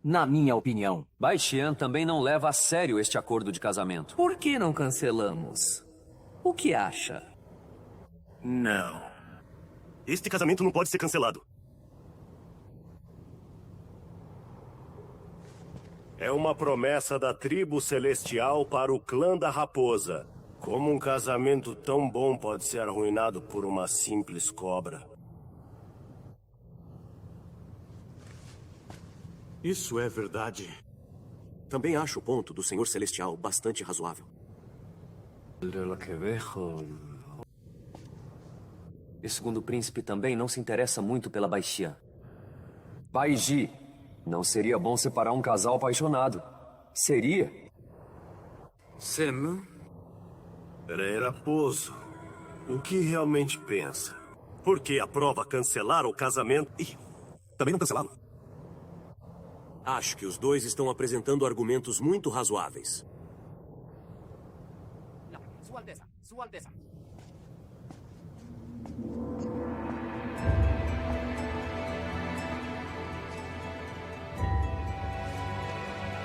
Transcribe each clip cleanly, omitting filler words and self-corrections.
na minha opinião. Baixian também não leva a sério este acordo de casamento. Por que não cancelamos? O que acha? Não. Este casamento não pode ser cancelado. É uma promessa da tribo celestial para o clã da raposa. Como um casamento tão bom pode ser arruinado por uma simples cobra? Isso é verdade. Também acho o ponto do Senhor Celestial bastante razoável. E o segundo príncipe também não se interessa muito pela Baixian. Baiji, não seria bom separar um casal apaixonado? Seria? Sem? Raposo, o que realmente pensa? Por que aprova cancelar o casamento e também não cancelá-lo? Acho que os dois estão apresentando argumentos muito razoáveis. Sua Alteza, Sua Alteza.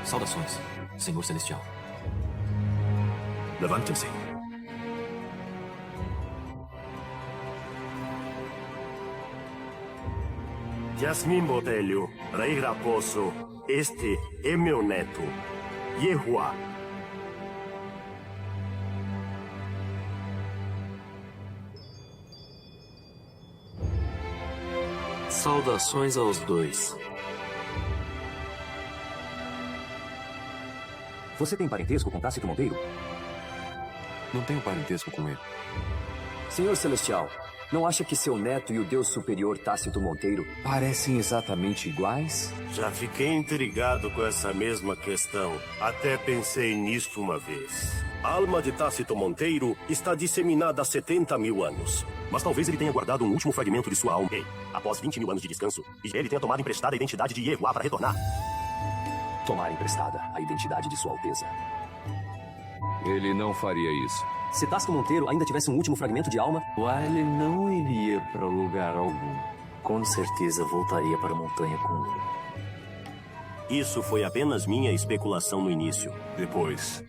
Saudações, Senhor Celestial. Levantem-se. Yasmin Botelho, Rei Raposo, este é meu neto, Yehua. Saudações aos dois. Você tem parentesco com Tácito Monteiro? Não tenho parentesco com ele. Senhor Celestial, não acha que seu neto e o Deus superior Tácito Monteiro Parecem exatamente iguais? Já fiquei intrigado com essa mesma questão. Até pensei nisso uma vez. A alma de Tácito Monteiro está disseminada há 70 mil anos. Mas talvez ele tenha guardado um último fragmento de sua alma. E, após 20 mil anos de descanso, ele tenha tomado emprestada a identidade de Yehua para retornar. tomar emprestada a identidade de Sua Alteza? Ele não faria isso. Se Tácito Monteiro ainda tivesse um último fragmento de alma, Ele não iria para lugar algum. Com certeza voltaria para a montanha com ele. Isso foi apenas minha especulação no início. Depois,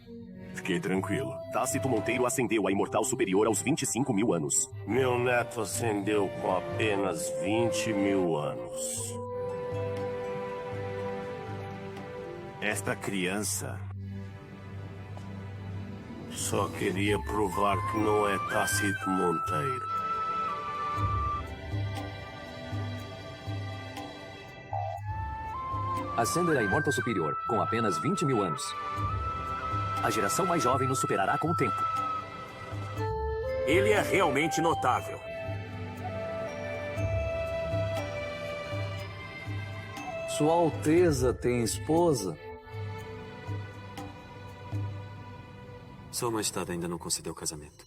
fiquei tranquilo. Tácito Monteiro ascendeu a imortal superior aos 25 mil anos. Meu neto ascendeu com apenas 20 mil anos. Esta criança só queria provar que não é Tácito Monteiro. ascender a imortal superior com apenas 20 mil anos. A geração mais jovem nos superará com o tempo. Ele é realmente notável. Sua Alteza tem esposa? Sua Majestade ainda não concedeu o casamento.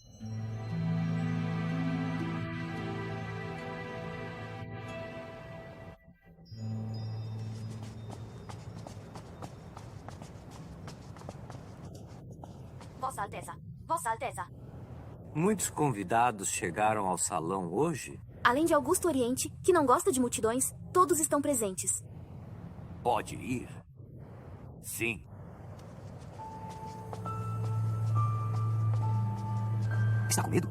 Vossa Alteza, Vossa Alteza. Muitos convidados chegaram ao salão hoje? Além de Augusto Oriente, que não gosta de multidões, todos estão presentes. Pode ir. Sim. Está com medo?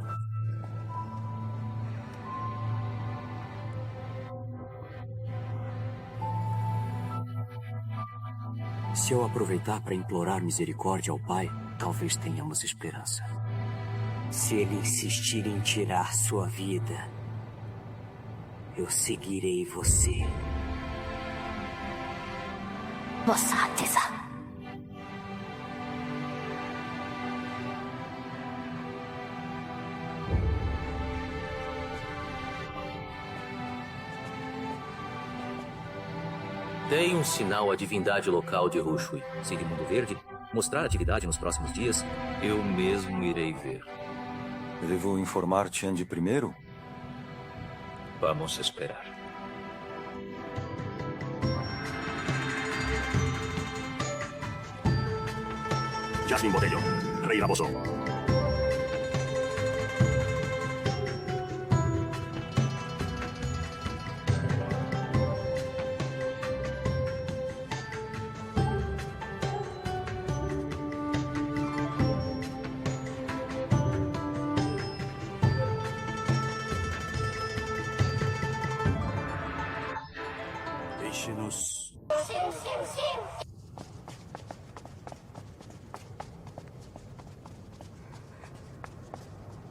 Se eu aproveitar para implorar misericórdia ao Pai, talvez tenhamos esperança. Se ele insistir em tirar sua vida, eu seguirei você. Vossa Alteza. Dei um sinal à divindade local de Rushui. Se de mundo verde mostrar atividade nos próximos dias, eu mesmo irei ver. Devo informar Tiandi primeiro? Vamos esperar. Jasmine Botelho, Rei Raposo.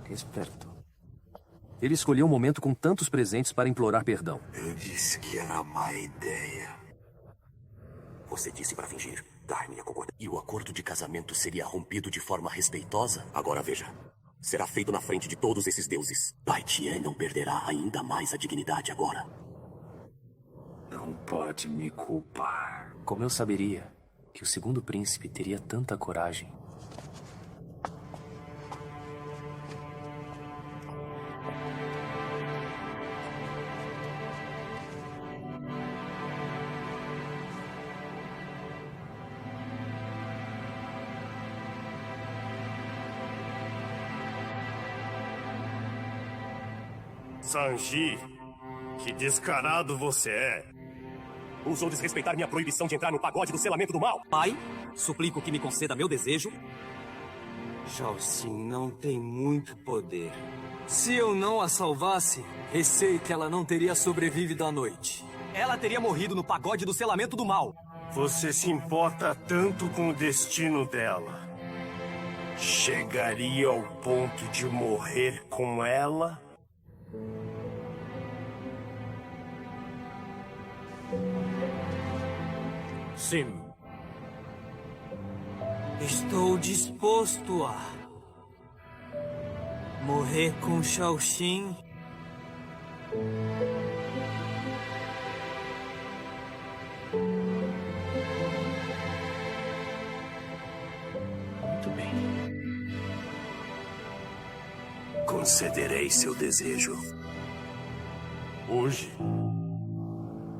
Esperto. Ele escolheu um momento com tantos presentes para implorar perdão. Eu disse que era má ideia. Você disse para fingir, dar minha concordância. E o acordo de casamento seria rompido de forma respeitosa? Agora veja. Será feito na frente de todos esses deuses. Bai Tian não perderá ainda mais a dignidade agora. Não pode me culpar. Como eu saberia que o segundo príncipe teria tanta coragem? Sanji, que descarado você é. Ousou desrespeitar minha proibição de entrar no pagode do selamento do mal. Pai, suplico que me conceda meu desejo. Jalcin não tem muito poder. Se eu não a salvasse, receio que ela não teria sobrevivido à noite. Ela teria morrido no pagode do selamento do mal. Você se importa tanto com o destino dela? Chegaria ao ponto de morrer com ela? Sim. Estou disposto a morrer com Jalcin. Muito bem. Concederei seu desejo. Hoje,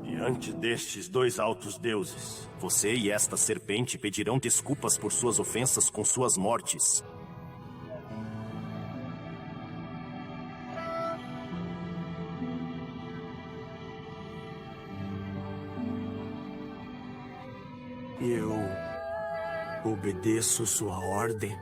diante destes dois altos deuses, Você e esta serpente pedirão desculpas por suas ofensas com suas mortes. Eu obedeço sua ordem.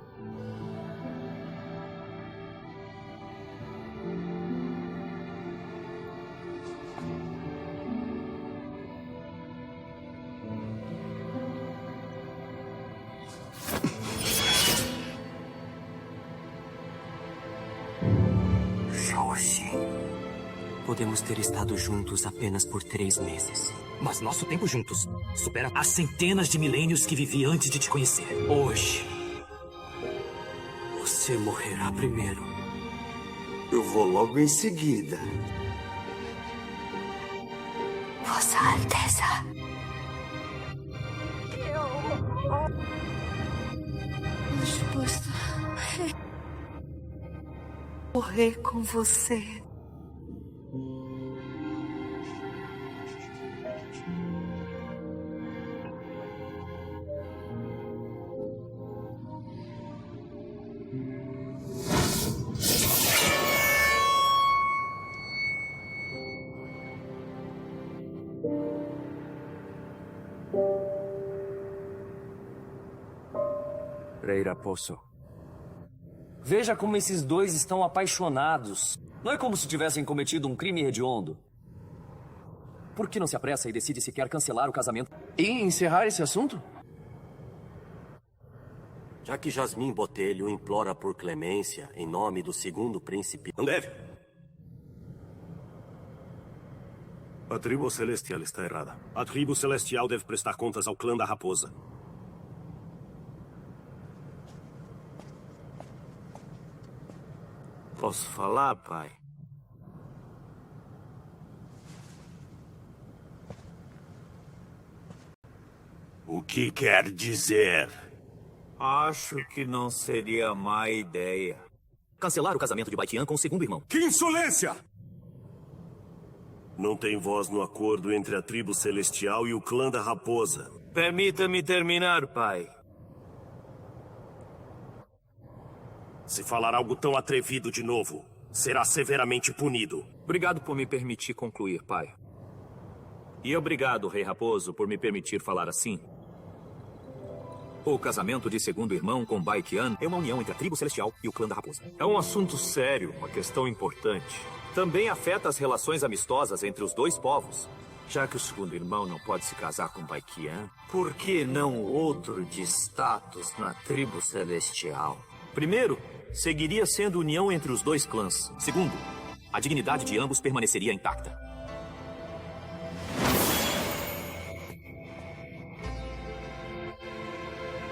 Podemos ter estado juntos apenas por 3 meses. Mas nosso tempo juntos supera as centenas de milênios que vivi antes de te conhecer. Hoje, você morrerá primeiro. Eu vou logo em seguida. Vossa Alteza. Eu disposto a morrer com você. Rei Raposo. Veja como esses dois estão apaixonados. Não é como se tivessem cometido um crime hediondo. Por que não se apressa e decide se quer cancelar o casamento e encerrar esse assunto? Já que Jasmine Botelho implora por clemência em nome do segundo príncipe... Não deve. A tribo celestial está errada. A tribo celestial deve prestar contas ao clã da raposa. Posso falar, pai? O que quer dizer? Acho que não seria má ideia. Cancelar o casamento de Bai Tian com o segundo irmão. Que insolência! Não tem voz no acordo entre a tribo celestial e o clã da raposa. Permita-me terminar, pai. Se falar algo tão atrevido de novo, será severamente punido. Obrigado por me permitir concluir, pai. E obrigado, Rei Raposo, por me permitir falar assim. O casamento de segundo irmão com Bai Tian é uma união entre a tribo celestial e o clã da raposa. É um assunto sério, uma questão importante. Também afeta as relações amistosas entre os dois povos. Já que o segundo irmão não pode se casar com Baikian, por que não outro de status na tribo celestial? Primeiro, seguiria sendo união entre os dois clãs. Segundo, a dignidade de ambos permaneceria intacta.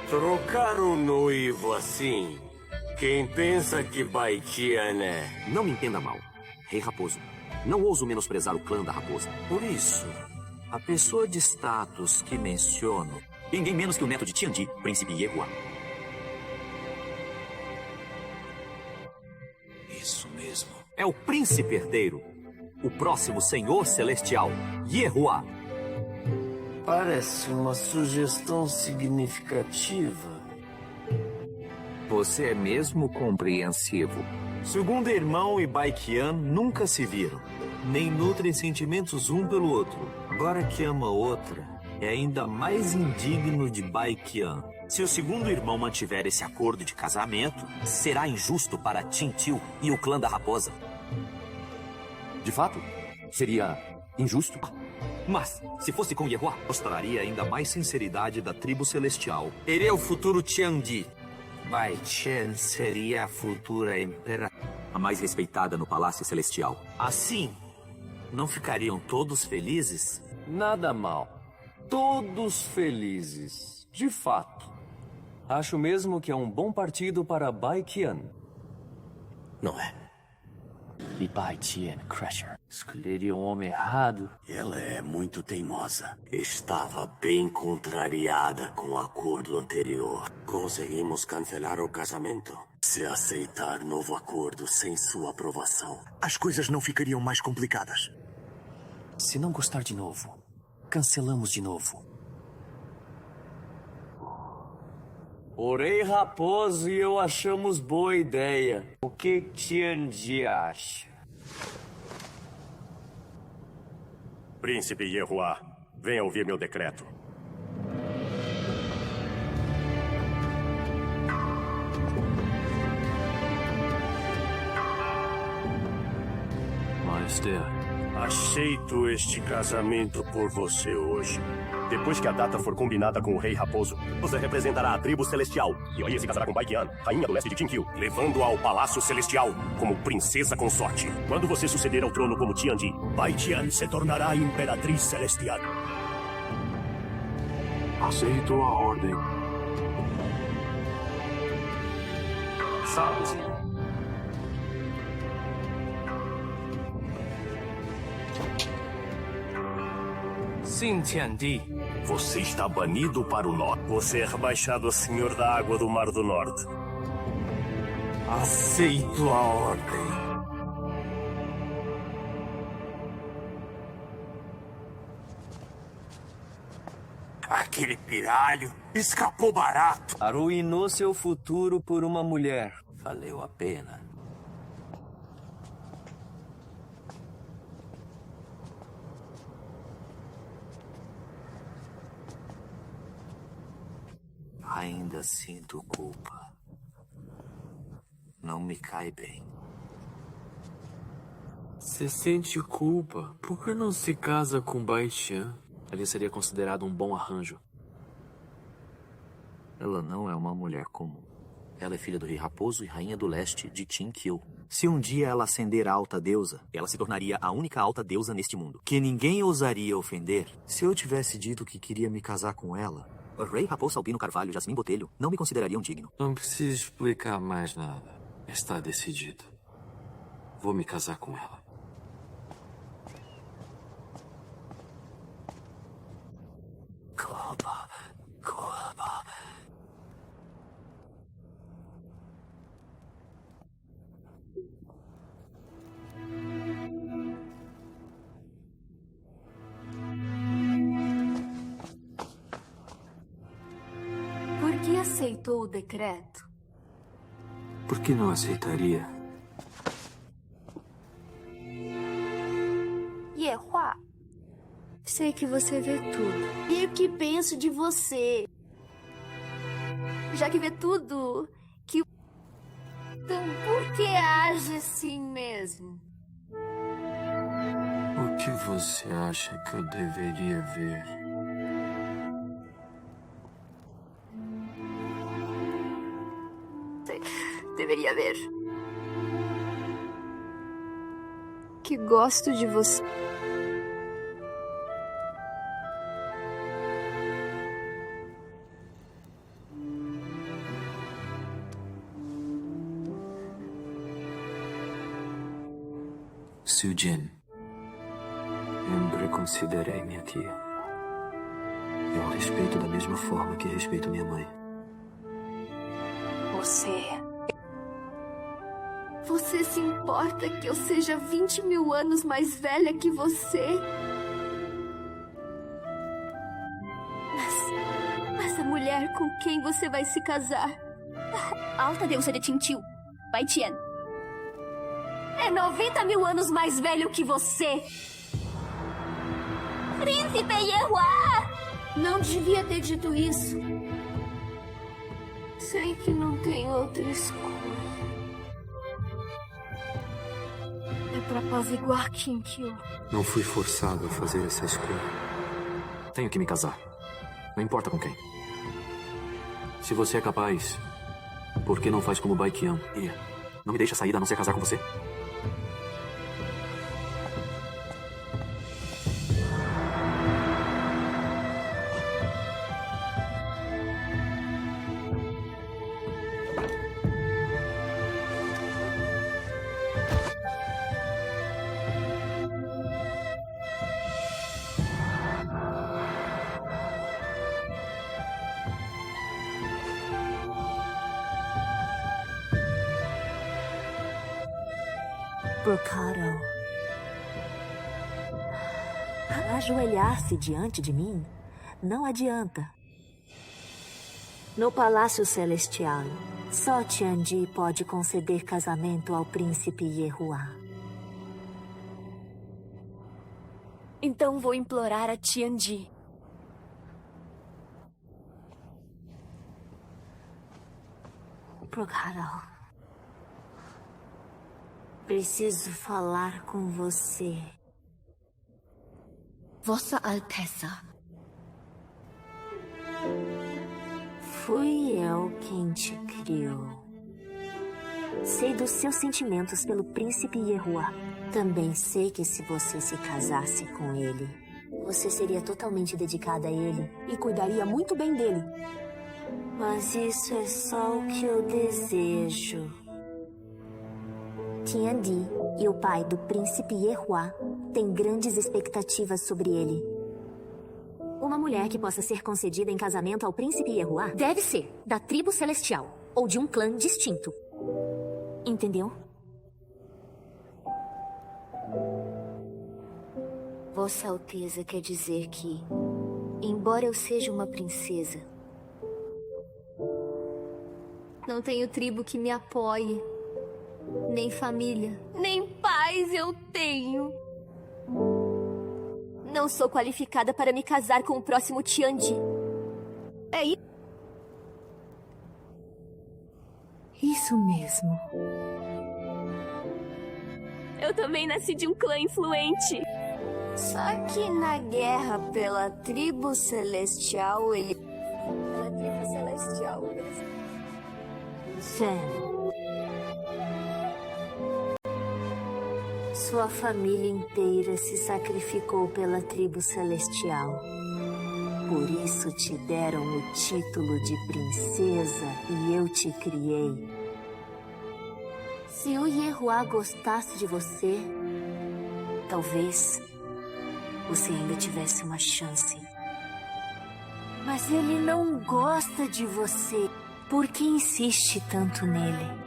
Trocar o noivo assim? Quem pensa que Baikian é? Não me entenda mal. Rei Raposo, não ouso menosprezar o clã da Raposa. Por isso, a pessoa de status que menciono... Ninguém menos que o neto de Tiandi, príncipe Yehua. Isso mesmo. É o príncipe herdeiro. O próximo senhor celestial, Yehua. Parece uma sugestão significativa. Você é mesmo compreensivo. Segundo irmão e Baikian nunca se viram, nem nutrem sentimentos um pelo outro. Agora que ama outra, é ainda mais indigno de Baikian. Se o segundo irmão mantiver esse acordo de casamento, será injusto para Tintil e o clã da Raposa. De fato, seria injusto. Mas, se fosse com Yehua, mostraria ainda mais sinceridade da tribo celestial. Ele é o futuro Tiandi. Bai Chen seria a futura imperatriz. A mais respeitada no Palácio Celestial. Assim, não ficariam todos felizes? Nada mal. Todos felizes. De fato. Acho mesmo que é um bom partido para Baikian. Não é? E Bai Chen Crusher escolheria um homem errado. Ela é muito teimosa. Estava bem contrariada com o acordo anterior. Conseguimos cancelar o casamento. Se aceitar novo acordo sem sua aprovação, as coisas não ficariam mais complicadas. Se não gostar de novo, cancelamos de novo. O Rei Raposo e eu achamos boa ideia. O que Tiandi acha? Príncipe Yehua, venha ouvir meu decreto. Majestade. Aceito este casamento por você hoje. Depois que a data for combinada com o Rei Raposo, você representará a tribo celestial e aí se casará com Baikian, rainha do leste de Tinkil, levando-a ao Palácio Celestial como princesa consorte. Quando você suceder ao trono como Tiandi, Baikian se tornará a imperatriz celestial. Aceito a ordem. Sabe-se. Sim, Tiandi. Você está banido para o norte. Você é rebaixado a senhor da água do Mar do Norte. Aceito a ordem. Aquele piralho escapou barato. Arruinou seu futuro por uma mulher. Valeu a pena. Ainda sinto culpa. Não me cai bem. Você sente culpa? Por que não se casa com Baikian? Ele seria considerado um bom arranjo. Ela não é uma mulher comum. Ela é filha do Rei Raposo e rainha do leste de Tinkil. Se um dia ela ascender a alta deusa, Ela se tornaria a única alta deusa neste mundo. que ninguém ousaria ofender, se eu tivesse dito que queria me casar com ela, O Rei Raposo Albino Carvalho e Jasmim Botelho não me considerariam digno. Não precisa explicar mais nada. Está decidido. Vou me casar com ela. Coba. Por que aceitou o decreto? Por que não aceitaria? Yehua, sei que você vê tudo. E o que penso de você? Já que vê tudo, que... Então, por que age assim mesmo? O O que você acha que eu deveria ver? Deveria ver. Que gosto de você. Sujin, sempre considerei minha tia. Eu a respeito da mesma forma que respeito minha mãe. Você se importa que eu seja 20 mil anos mais velha que você? Mas a mulher com quem você vai se casar? A alta deusa de Tintiu, Baitian. É 90 mil anos mais velho que você! Príncipe Yehua! Não devia ter dito isso. Sei que não tem outra escolha. É pra apaziguar Kinkyu. Não fui forçado a fazer essa escolha. Tenho que me casar. Não importa com quem. Se você é capaz, por que não faz como Baikian? E não me deixa sair a não ser casar com você? Procaro. Ajoelhar-se diante de mim não adianta. No Palácio Celestial, só Tiandi pode conceder casamento ao príncipe Yehua. Então vou implorar a Tiandi. Procaro. Preciso falar com você. Vossa Alteza. Fui eu quem te criou. Sei dos seus sentimentos pelo príncipe Yehua. Também sei que se você se casasse com ele, você seria totalmente dedicada a ele e cuidaria muito bem dele. Mas isso é só o que eu desejo. Tiandi e o pai do príncipe Yehua têm grandes expectativas sobre ele. Uma mulher que possa ser concedida em casamento ao príncipe Yehua deve ser da tribo celestial ou de um clã distinto. Entendeu? Vossa Alteza quer dizer que, embora eu seja uma princesa, não tenho tribo que me apoie. Nem família, nem paz eu tenho. Não sou qualificada para me casar com o próximo Tiandi. É isso. Isso mesmo. Eu também nasci de um clã influente. Só que na guerra pela tribo celestial, ele... Pela tribo celestial, Sam. Sua família inteira se sacrificou pela tribo celestial. Por isso te deram o título de princesa e eu te criei. Se o Yehua gostasse de você, talvez você ainda tivesse uma chance. Mas ele não gosta de você. Por que insiste tanto nele?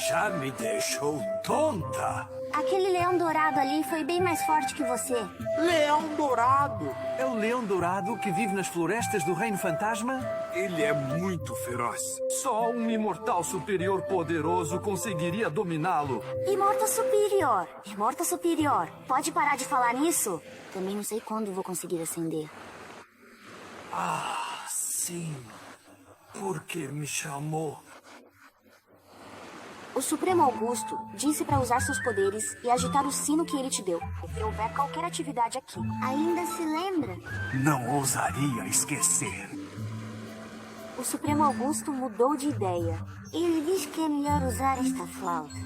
já me deixou tonta. Aquele leão dourado ali foi bem mais forte que você. Leão dourado? É o leão dourado que vive nas florestas do Reino Fantasma? Ele é muito feroz. Só um imortal superior poderoso conseguiria dominá-lo. Imortal superior. Imortal superior. Pode parar de falar nisso? Também não sei quando vou conseguir acender. Ah, sim. Por que me chamou? O Supremo Augusto disse para usar seus poderes e agitar o sino que ele te deu. Se houver qualquer atividade aqui. Ainda se lembra? Não ousaria esquecer. O Supremo Augusto mudou de ideia. Ele diz que é melhor usar esta flauta.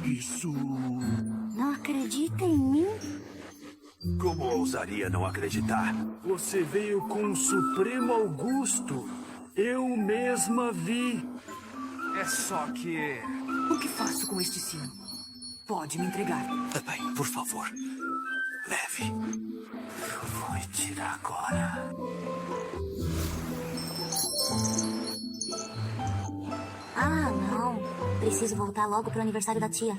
Isso... Não acredita em mim? Como ousaria não acreditar? Você veio com o Supremo Augusto. Eu mesma vi. É só que... O que faço com este sino? Pode me entregar. Bem, por favor, leve. Eu vou tirar agora. Ah, não. Preciso voltar logo pro aniversário da tia.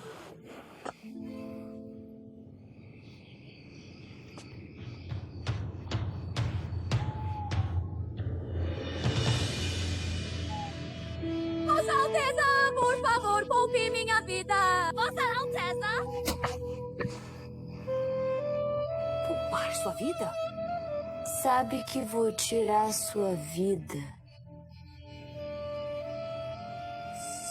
Vossa Alteza, por favor, poupe minha vida. Vossa Alteza. Poupar sua vida? Sabe que vou tirar sua vida.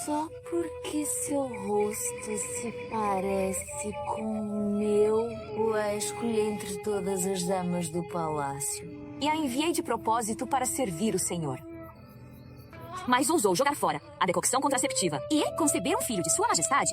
Só porque seu rosto se parece com o meu, o escolhi entre todas as damas do palácio. E a enviei de propósito para servir o senhor. Mas ousou jogar fora a decocção contraceptiva e conceber um filho de sua majestade.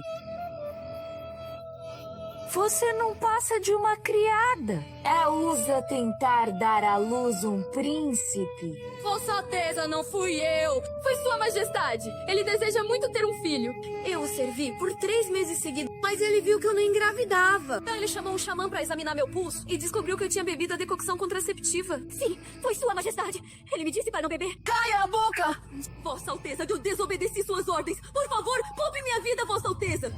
Você não passa de uma criada. É ousa tentar dar à luz um príncipe. Vossa Alteza, não fui eu. Foi sua majestade. Ele deseja muito ter um filho. Eu o servi por 3 meses seguidos, mas ele viu que eu não engravidava. Então ele chamou um xamã pra examinar meu pulso e descobriu que eu tinha bebido a decocção contraceptiva. Sim, foi sua majestade. Ele me disse para não beber. Caia a boca! Vossa Alteza, eu desobedeci suas ordens. Por favor, poupe minha vida, Vossa Alteza.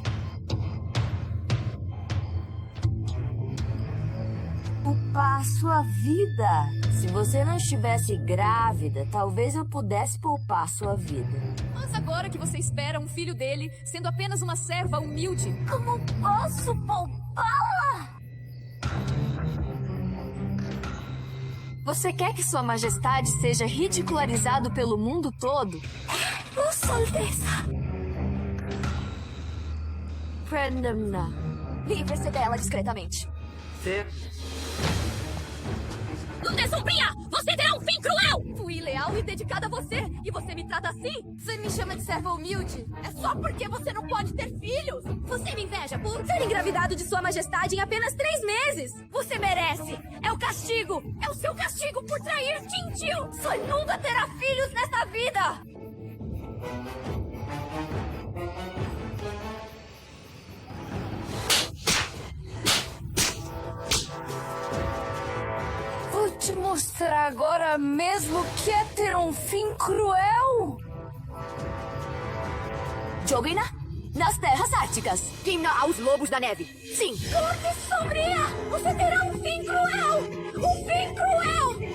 Poupar sua vida. Se você não estivesse grávida, talvez eu pudesse poupar sua vida. Mas agora que você espera um filho dele, sendo apenas uma serva humilde, como posso poupá-la? Você quer que sua majestade seja ridicularizado pelo mundo todo? Vossa Alteza. Prenda-me. Livre-se dela discretamente. Luna Sombria, você terá um fim cruel! Fui leal e dedicada a você, e você me trata assim? Você me chama de serva humilde? É só porque você não pode ter filhos? Você me inveja por ter engravidado de sua majestade em apenas 3 meses? Você merece! É o castigo! É o seu castigo por trair Tintil! Você nunca terá filhos nesta vida! Vou te mostrar agora mesmo que é ter um fim cruel. Jogina, nas terras árticas. Queima aos lobos da neve. Sim. Luna Sombria, você terá um fim cruel! Um fim cruel!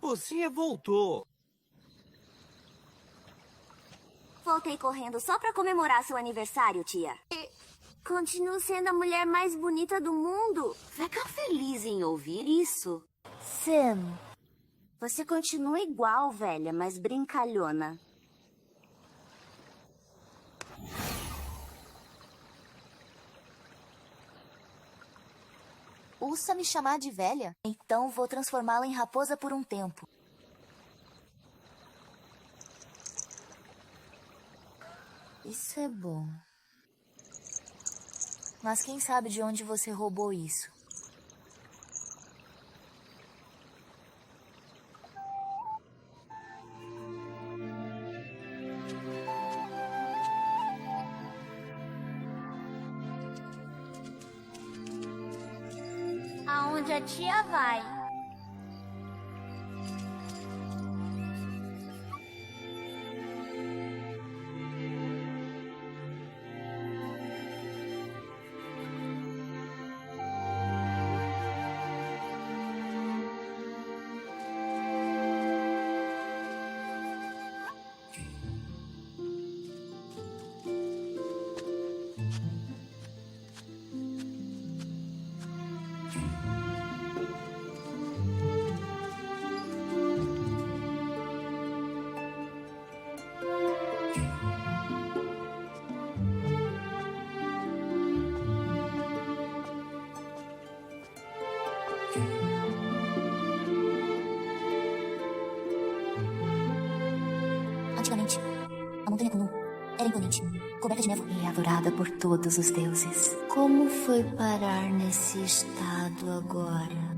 raposinha voltou. Voltei correndo só pra comemorar seu aniversário, tia. E continuo sendo a mulher mais bonita do mundo. Fica feliz em ouvir isso. Sam, você continua igual, velha, mas brincalhona. Ouça me chamar de velha? Então vou transformá-la em raposa por um tempo. Isso é bom. Mas quem sabe de onde você roubou isso? Aonde a tia vai? Antigamente, a montanha comum era imponente, coberta de névoa e adorada por todos os deuses. Como foi parar nesse estado agora?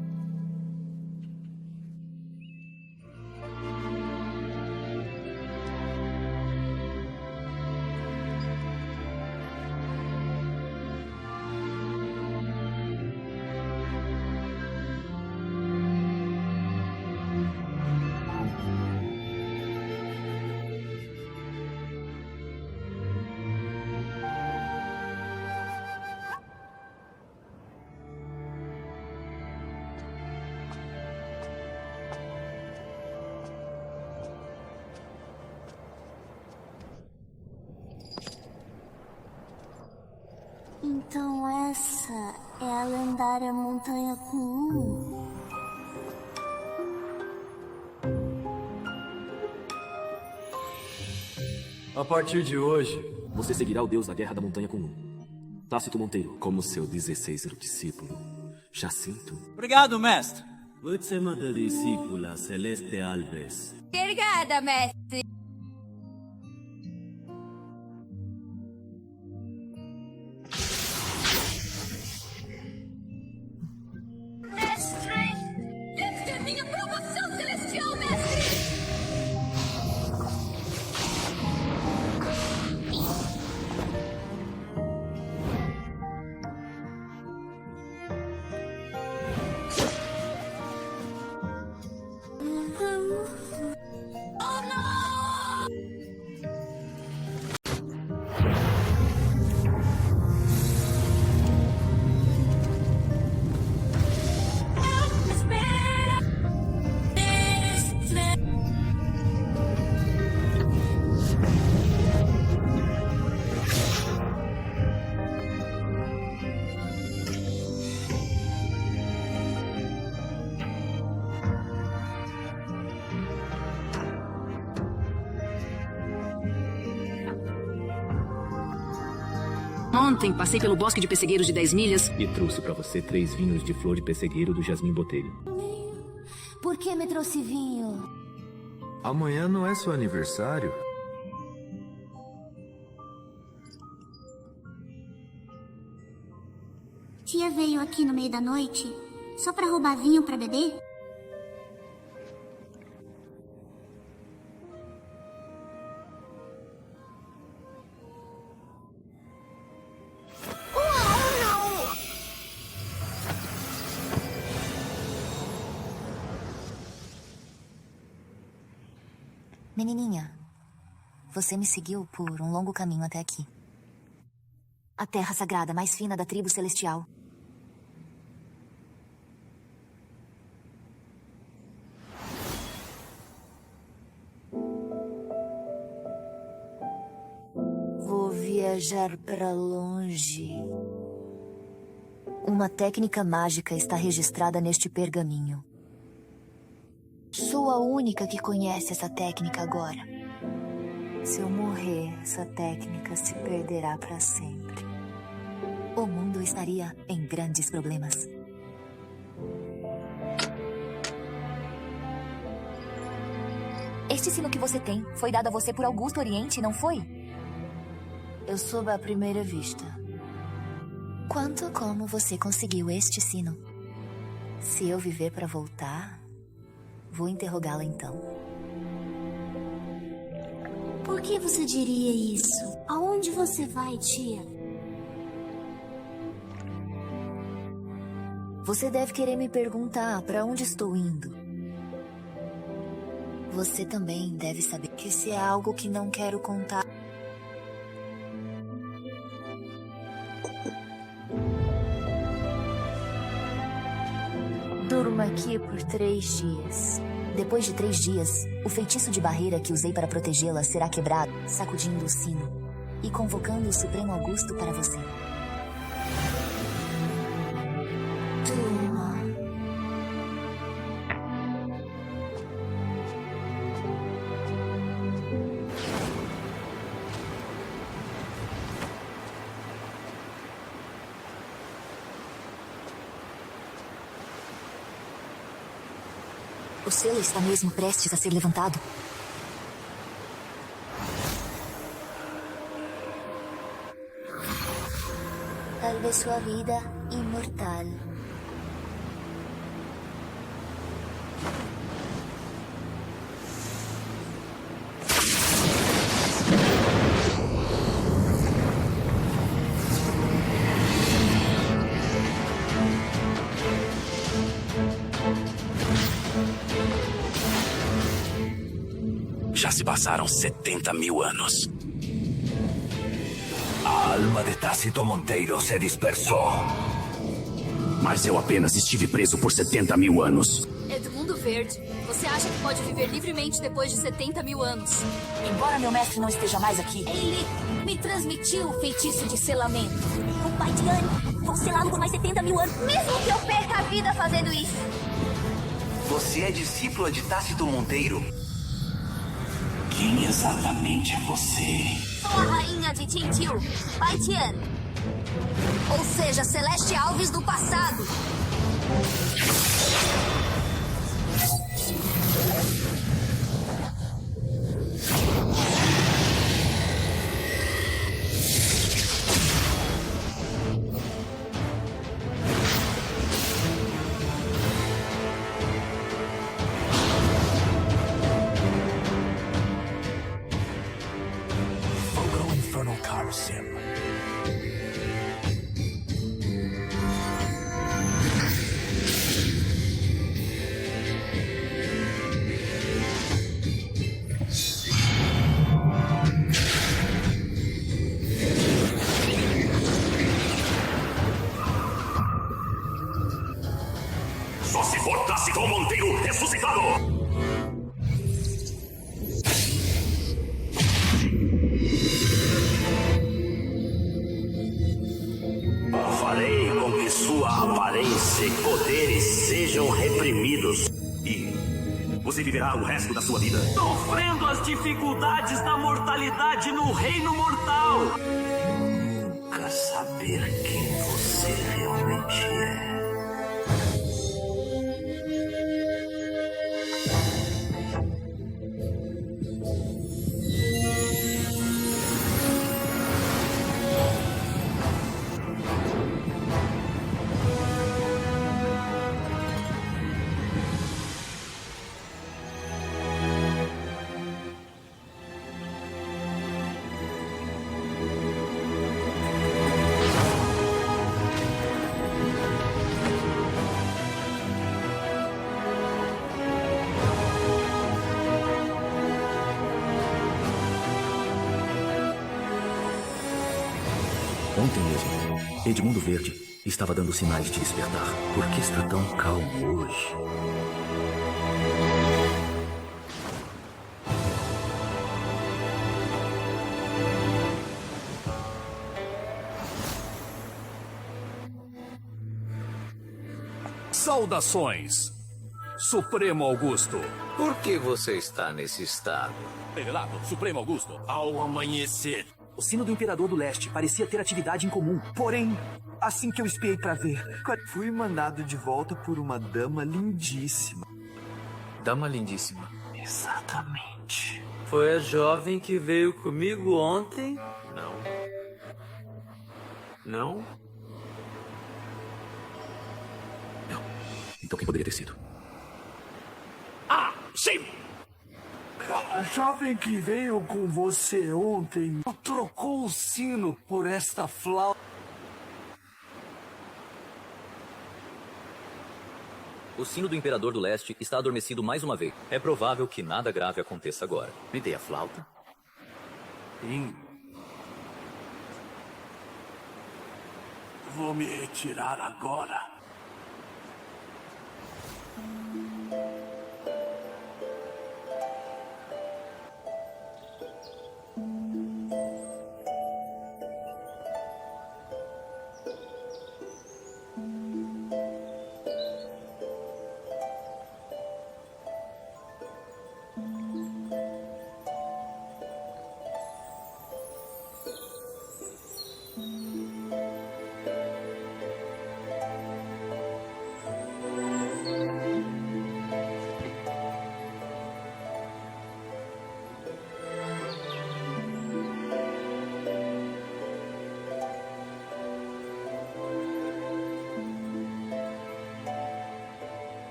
Então essa é a lendária montanha comum. A partir de hoje, você seguirá o deus da guerra da montanha comum, Tácito Monteiro. Como seu 16º discípulo, Jacinto. Obrigado, mestre. Última discípula, Celeste Alves. Obrigada, mestre. Essa é minha promoção celestial, mestre! Oh, não! Ontem passei pelo bosque de pessegueiros de 10 milhas. E trouxe pra você 3 vinhos de flor de pessegueiro do Jasmim Botelho. Por que me trouxe vinho? Amanhã não é seu aniversário? Tia veio aqui no meio da noite só pra roubar vinho pra beber? Menininha, você me seguiu por um longo caminho até aqui. A terra sagrada mais fina da tribo celestial. viajar para longe. Uma técnica mágica está registrada neste pergaminho. Sou a única que conhece essa técnica agora. Se eu morrer, essa técnica se perderá para sempre. O mundo estaria em grandes problemas. Este sino que você tem foi dado a você por Augusto Oriente, não foi? Eu soube à primeira vista. Quanto como você conseguiu este sino? Se eu viver para voltar, vou interrogá-la então. Por que você diria isso? Aonde você vai, tia? Você deve querer me perguntar para onde estou indo. Você também deve saber que se é algo que não quero contar. Durma aqui por 3 dias. Depois de 3 dias, o feitiço de barreira que usei para protegê-la será quebrado, sacudindo o sino e convocando o Supremo Augusto para você. Durma. O selo está mesmo prestes a ser levantado. Salve sua vida imortal. Já se passaram 70.000 anos. A alma de Tácito Monteiro se dispersou. Mas eu apenas estive preso por 70.000 anos. Edmundo Verde, você acha que pode viver livremente depois de 70.000 anos? Embora meu mestre não esteja mais aqui, Ele me transmitiu o feitiço de selamento. O pai de Anne, vou selá-lo por mais 70.000 anos. Mesmo que eu perca a vida fazendo isso. Você é discípula de Tácito Monteiro? Quem exatamente é você? Sou a rainha de Tintil, Baitian. Ou seja, Celeste Alves do passado. Só se for Tácito Monteiro ressuscitado! Farei com que sua aparência e poderes sejam reprimidos. E você viverá o resto da sua vida sofrendo as dificuldades da mortalidade no reino mortal. Nunca saber quem você realmente é. Ontem mesmo, Edmundo Verde estava dando sinais de despertar. Por que está tão calmo hoje? Saudações, Supremo Augusto. Por que você está nesse estado? Revelado, Supremo Augusto. Ao amanhecer, o sino do Imperador do Leste parecia ter atividade em comum. Porém, assim que eu espiei pra ver, fui mandado de volta por uma dama lindíssima. Dama lindíssima. Exatamente. Foi a jovem que veio comigo ontem? Não. Não? Não. Então quem poderia ter sido? Ah, sim! A jovem que veio com você ontem trocou o sino por esta flauta. O sino do Imperador do Leste está adormecido mais uma vez. É provável que nada grave aconteça agora. Me dê a flauta? Sim. Vou me retirar agora.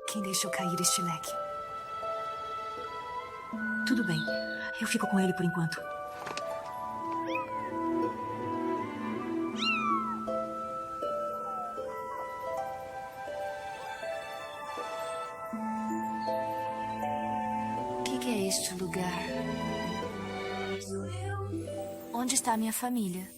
Quem deixou cair este leque? Tudo bem. Eu fico com ele por enquanto. O que é este lugar? Onde está minha família?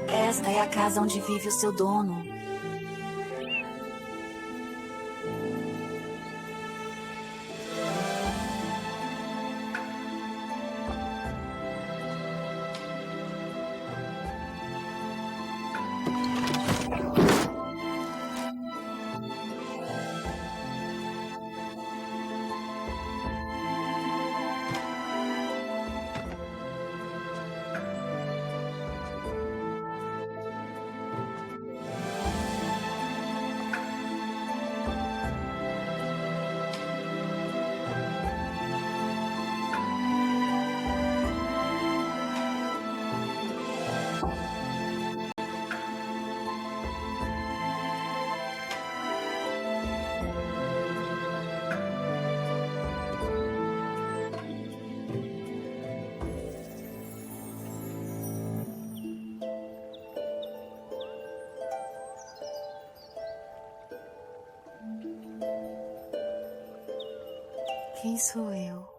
Esta é a casa onde vive o seu dono. Quem sou eu?